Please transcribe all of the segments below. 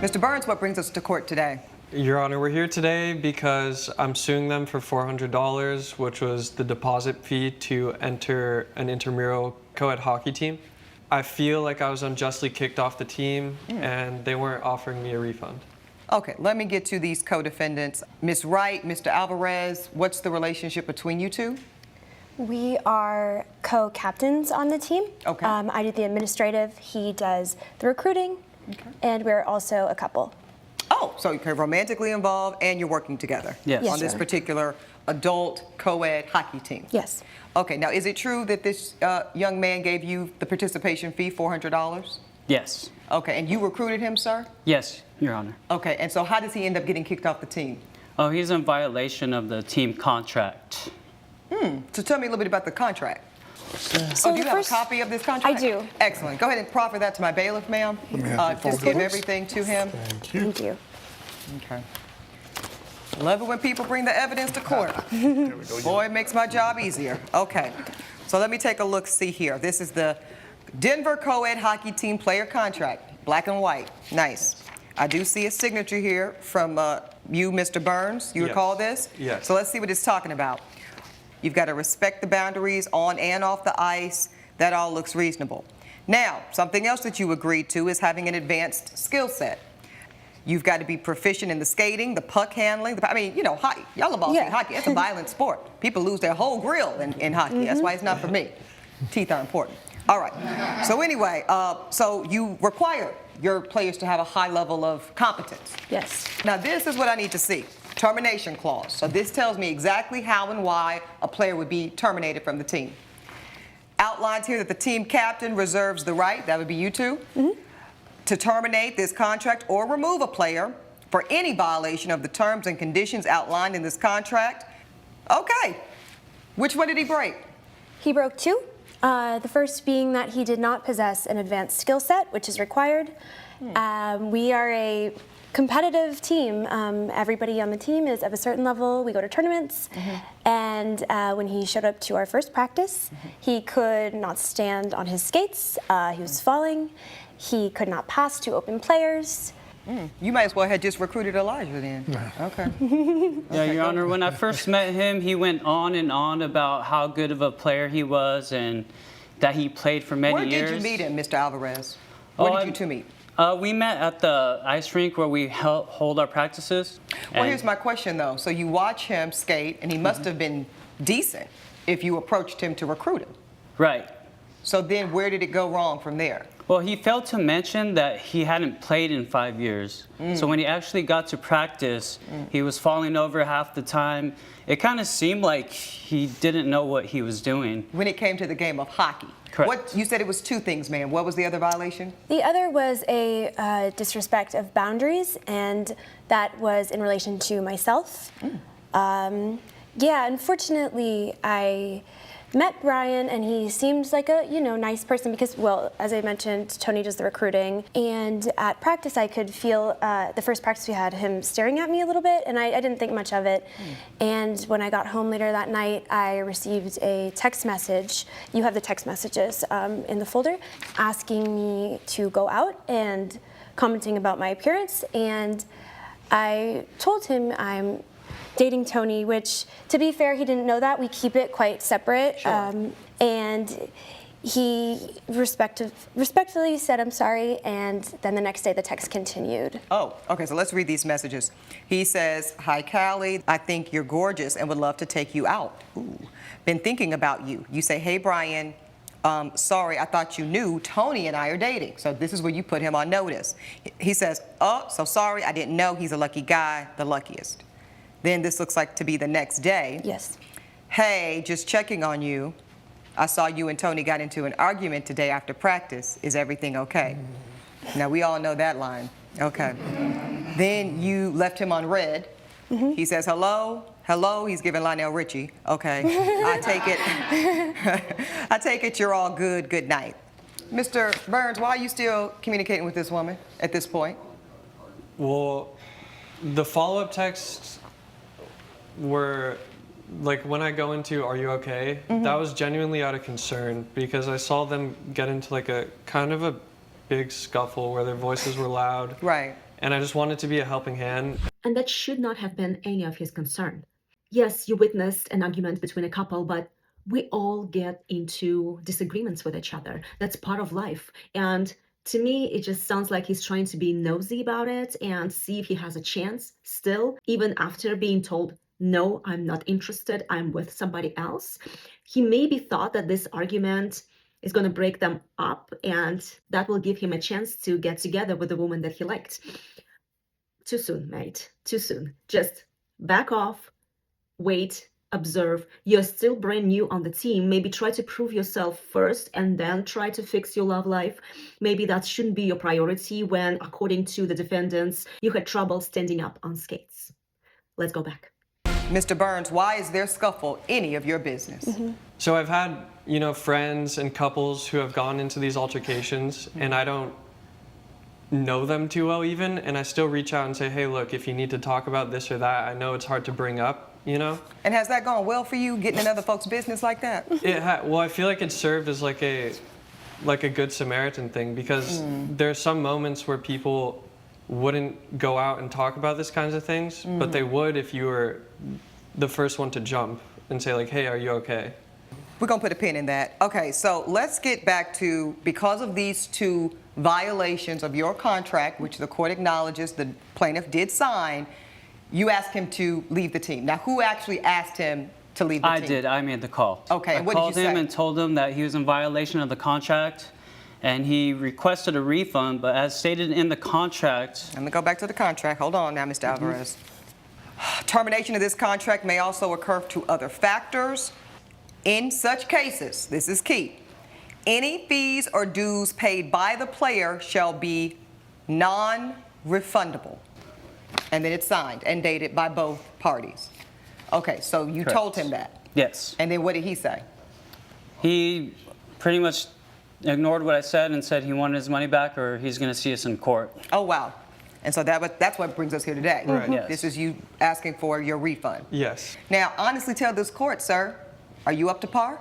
Mr. Burns, what brings us to court today? Your Honor, we're here today because I'm suing them for $400, which was the deposit fee to enter an intramural co-ed hockey team. I feel like I was unjustly kicked off the team, and they weren't offering me a refund. Okay, let me get to these co-defendants. Ms. Wright, Mr. Alvarez, what's the relationship between you two? We are co-captains on the team. Okay. I do the administrative, he does the recruiting, and we're also a couple. Oh, so you're romantically involved and you're working together Yes. on this particular adult co-ed hockey team? Yes. Okay, now is it true that this young man gave you the participation fee, $400? Yes. Okay, and you recruited him, sir? Yes, Your Honor. Okay, and so how does he end up getting kicked off the team? Oh, he's in violation of the team contract. So tell me a little bit about the contract. So Do you have a copy of this contract? I do. Excellent. Go ahead and proffer that to my bailiff, ma'am. Just give everything to him. Thank you. Okay. Love it when people bring the evidence to court. Boy, it makes my job easier. Okay. So let me take a look, see here. This is the Denver co-ed hockey team player contract, black and white. Nice. I do see a signature here from you, Mr. Burns. You Yes. recall this? Yes. So let's see what it's talking about. You've got to respect the boundaries on and off the ice. That all looks reasonable. Now, something else that you agreed to is having an advanced skill set. You've got to be proficient in the skating, the puck handling. I mean, you know, hockey. Y'all have all seen hockey. It's a violent sport. People lose their whole grill in hockey. That's why it's not for me. Teeth are important. All right. So anyway, so you require your players to have a high level of competence. Yes. Now, this is what I need to see. Termination clause. So this tells me exactly how and why a player would be terminated from the team. Outlines here that the team captain reserves the right, that would be you two, to terminate this contract or remove a player for any violation of the terms and conditions outlined in this contract. Okay. Which one did he break? He broke two. The first being that he did not possess an advanced skill set, which is required. We are a competitive team. Everybody on the team is of a certain level. We go to tournaments, and when he showed up to our first practice, he could not stand on his skates. He was falling. He could not pass to open players. You might as well have just recruited Elijah then. Okay. Yeah, Your Honor, when I first met him, he went on and on about how good of a player he was and that he played for many years. Where did you meet him, Mr. Alvarez? Where did you two meet? We met at the ice rink where we hold our practices. Well, here's my question, though. So you watch him skate, and he must have been decent if you approached him to recruit him. Right. So then where did it go wrong from there? Well, he failed to mention that he hadn't played in 5 years. So when he actually got to practice, he was falling over half the time. It kind of seemed like he didn't know what he was doing. When it came to the game of hockey. Correct. You said it was two things, ma'am. What was the other violation? The other was a disrespect of boundaries, and that was in relation to myself. Yeah, unfortunately, I met Brian, and he seemed like a nice person because, well, as I mentioned, Tony does the recruiting, and at practice I could feel the first practice we had him staring at me a little bit, and I didn't think much of it. And when I got home later that night, I received a text message. You have the text messages in the folder, asking me to go out and commenting about my appearance, and I told him I'm dating Tony, which, to be fair, he didn't know that. We keep it quite separate. Sure. And he respectfully said, I'm sorry, and then the next day the text continued. Oh, okay, so let's read these messages. He says, "Hi, Callie. I think you're gorgeous and would love to take you out. Ooh. Been thinking about you." You say, "Hey, Brian, sorry, I thought you knew Tony and I are dating." So this is where you put him on notice. He says, "Oh, so sorry, I didn't know. He's a lucky guy, the luckiest." Then this looks like to be the next day. Yes. "Hey, just checking on you. I saw you and Tony got into an argument today after practice. Is everything okay?" Now, we all know that line. Okay. Then you left him on red. He says, "Hello, hello." He's giving Lionel Richie. Okay. I take it you're all good. Good night. Mr. Burns, why are you still communicating with this woman at this point? Well, the follow-up texts were, like, when I go into "Are you okay?" that was genuinely out of concern because I saw them get into like a kind of a big scuffle where their voices were loud. Right. And I just wanted to be a helping hand. And that should not have been any of his concern. Yes, you witnessed an argument between a couple, but we all get into disagreements with each other. That's part of life. And to me, it just sounds like he's trying to be nosy about it and see if he has a chance still, even after being told, no, I'm not interested, I'm with somebody else. He maybe thought that this argument is going to break them up and that will give him a chance to get together with the woman that he liked. Too soon, mate. Too soon. Just back off, wait, observe. You're still brand new on the team. Maybe try to prove yourself first and then try to fix your love life. Maybe that shouldn't be your priority when, according to the defendants, you had trouble standing up on skates. Let's go back. Mr. Burns, why is their scuffle any of your business? So I've had, friends and couples who have gone into these altercations, and I don't know them too well even, and I still reach out and say, hey, look, if you need to talk about this or that, I know it's hard to bring up, And has that gone well for you, getting in other folks' business like that? Well, I feel like it served as like a good Samaritan thing, because there are some moments where people wouldn't go out and talk about these kinds of things, but they would if you were the first one to jump and say like, hey, are you okay? We're going to put a pin in that. Okay, so let's get back to, because of these two violations of your contract, which the court acknowledges the plaintiff did sign, you asked him to leave the team. Now, who actually asked him to leave the team? I did. I made the call. Okay, and what did you say? I called him and told him that he was in violation of the contract, and he requested a refund, but as stated in the contract... Let me go back to the contract. Hold on now, Mr. Alvarez. Termination of this contract may also occur to other factors. In such cases, this is key, any fees or dues paid by the player shall be non-refundable. And then it's signed and dated by both parties. Okay, so you Correct. told him that. Yes. And then what did he say? He pretty much ignored what I said and said he wanted his money back or he's going to see us in court. Oh, wow. And so that's what brings us here today. Right. Yes. This is you asking for your refund. Yes. Now, honestly tell this court, sir, are you up to par?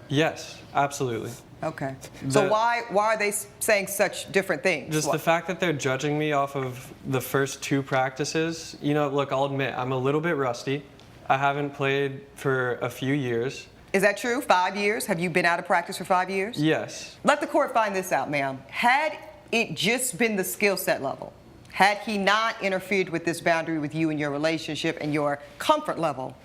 Yes, absolutely. Okay. So why are they saying such different things? Just the fact that they're judging me off of the first two practices, look, I'll admit, I'm a little bit rusty. I haven't played for a few years. Is that true? 5 years? Have you been out of practice for 5 years? Yes. Let the court find this out, ma'am. Had it just been the skill set level, had he not interfered with this boundary with you and your relationship and your comfort level,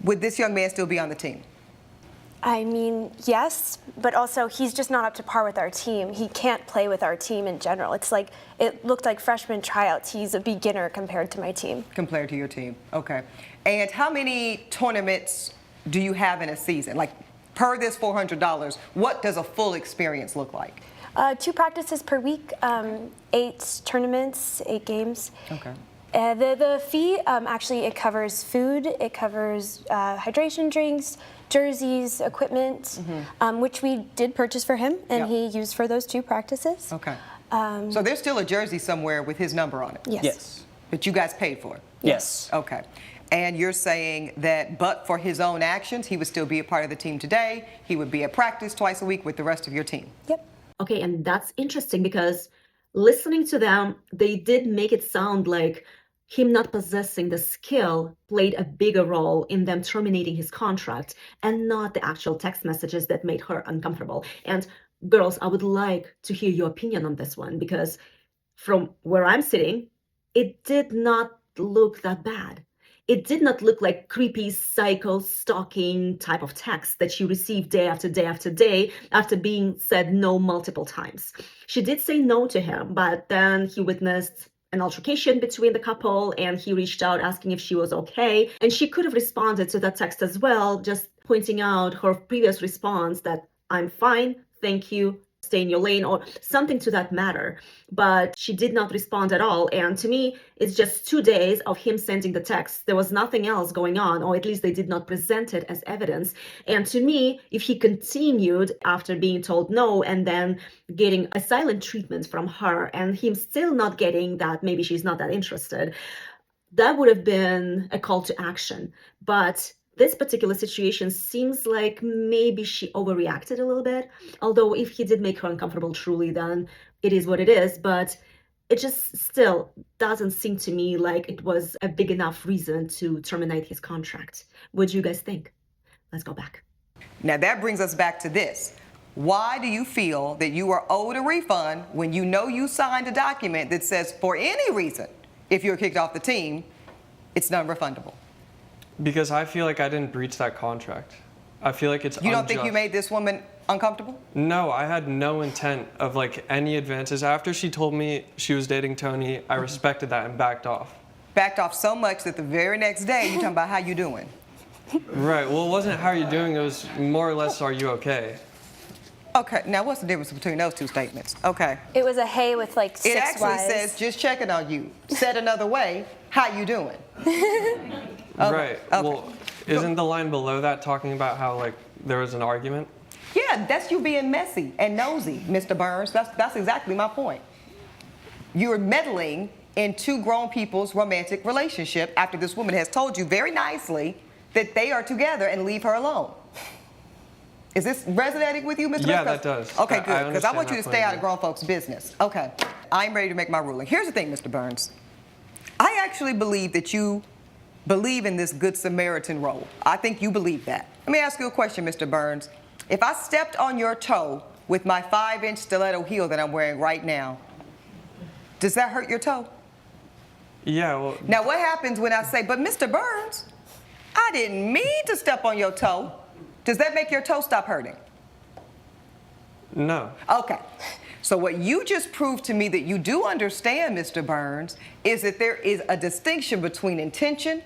would this young man still be on the team? I mean, yes, but also he's just not up to par with our team. He can't play with our team in general. It's like, it looked like freshman tryouts. He's a beginner compared to my team. Compared to your team, okay. And how many tournaments do you have in a season? Like, per this $400, what does a full experience look like? 2 practices per week, 8 tournaments, 8 games. Okay. The fee, actually, it covers food, it covers hydration drinks, jerseys, equipment, which we did purchase for him, and he used for those 2 practices. Okay. So there's still a jersey somewhere with his number on it? Yes. Yes. But you guys paid for it? Yes. Okay. And you're saying that but for his own actions, he would still be a part of the team today, he would be at practice twice a week with the rest of your team? Yep. Okay, and that's interesting because listening to them, they did make it sound like him not possessing the skill played a bigger role in them terminating his contract and not the actual text messages that made her uncomfortable. And girls, I would like to hear your opinion on this one because from where I'm sitting, it did not look that bad. It did not look like creepy, psycho, stalking type of text that she received day after day after day after being said no multiple times. She did say no to him, but then he witnessed an altercation between the couple and he reached out asking if she was okay. And she could have responded to that text as well, just pointing out her previous response that I'm fine, thank you, stay in your lane, or something to that matter. But she did not respond at all. And to me, it's just 2 days of him sending the text. There was nothing else going on, or at least they did not present it as evidence. And to me, if he continued after being told no and then getting a silent treatment from her and him still not getting that maybe she's not that interested, that would have been a call to action. But this particular situation seems like maybe she overreacted a little bit. Although if he did make her uncomfortable truly, then it is what it is. But it just still doesn't seem to me like it was a big enough reason to terminate his contract. What do you guys think? Let's go back. Now that brings us back to this. Why do you feel that you are owed a refund when you know you signed a document that says for any reason, if you're kicked off the team, it's non-refundable? Because I feel like I didn't breach that contract. I feel like it's You don't unjust. think you made this woman uncomfortable? No, I had no intent of like any advances. After she told me she was dating Tony, I respected that and backed off. Backed off so much that the very next day you're talking about how you doing. Right, well, it wasn't how are you doing, it was more or less are you okay? Okay, now what's the difference between those two statements? Okay. It was a hey with like 6 It actually Ys. says just checking on you. Said another way, how you doing? Right, okay. well, isn't the line below that talking about how like there was an argument? Yeah, that's you being messy and nosy, Mr. Burns. That's exactly my point. You're meddling in two grown people's romantic relationship after this woman has told you very nicely that they are together and leave her alone. Is this resonating with you, Mr. Yeah, Burns? that does. Okay, good, because I understand want you to that stay point out of grown folks' business. Okay, I'm ready to make my ruling. Here's the thing, Mr. Burns. I actually believe that you believe in this Good Samaritan role. I think you believe that. Let me ask you a question, Mr. Burns. If I stepped on your toe with my 5-inch stiletto heel that I'm wearing right now, does that hurt your toe? Yeah, well, Now, what happens when I say, but Mr. Burns, I didn't mean to step on your toe? Does that make your toe stop hurting? no. Okay. So what you just proved to me that you do understand, Mr. Burns, is that there is a distinction between intention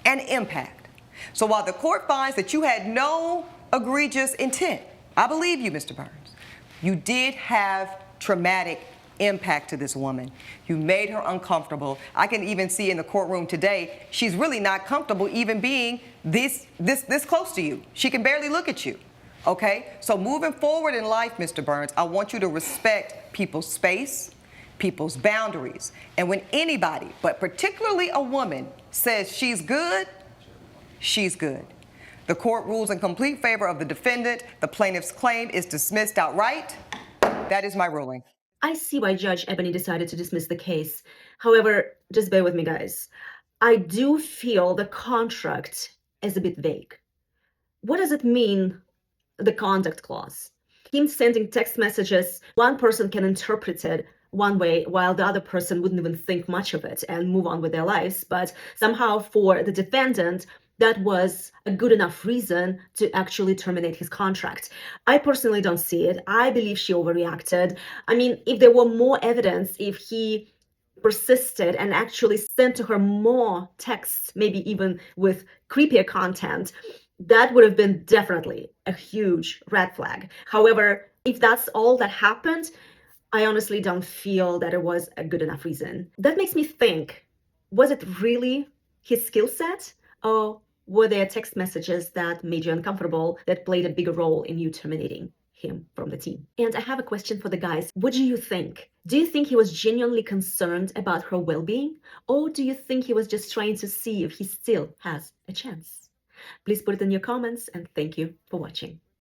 and impact. So while the court finds that you had no egregious intent, I believe you, Mr. Burns, you did have traumatic impact to this woman. You made her uncomfortable. I can even see in the courtroom today, she's really not comfortable even being this close to you. She can barely look at you. Okay? So moving forward in life, Mr. Burns, I want you to respect people's space, people's boundaries. And when anybody, but particularly a woman, says she's good, she's good. The court rules in complete favor of the defendant. The plaintiff's claim is dismissed outright. That is my ruling. I see why Judge Ebony decided to dismiss the case. However, just bear with me, guys. I do feel the contract is a bit vague. What does it mean, the conduct clause? Him sending text messages, one person can interpret it one way while the other person wouldn't even think much of it and move on with their lives. But somehow for the defendant, that was a good enough reason to actually terminate his contract. I personally don't see it. I believe she overreacted. I mean, if there were more evidence, if he persisted and actually sent to her more texts, maybe even with creepier content, that would have been definitely a huge red flag. However, if that's all that happened, I honestly don't feel that it was a good enough reason. That makes me think, was it really his skill set? Or were there text messages that made you uncomfortable that played a bigger role in you terminating him from the team? And I have a question for the guys. What do you think? Do you think he was genuinely concerned about her well-being? Or do you think he was just trying to see if he still has a chance? Please put it in your comments, and thank you for watching.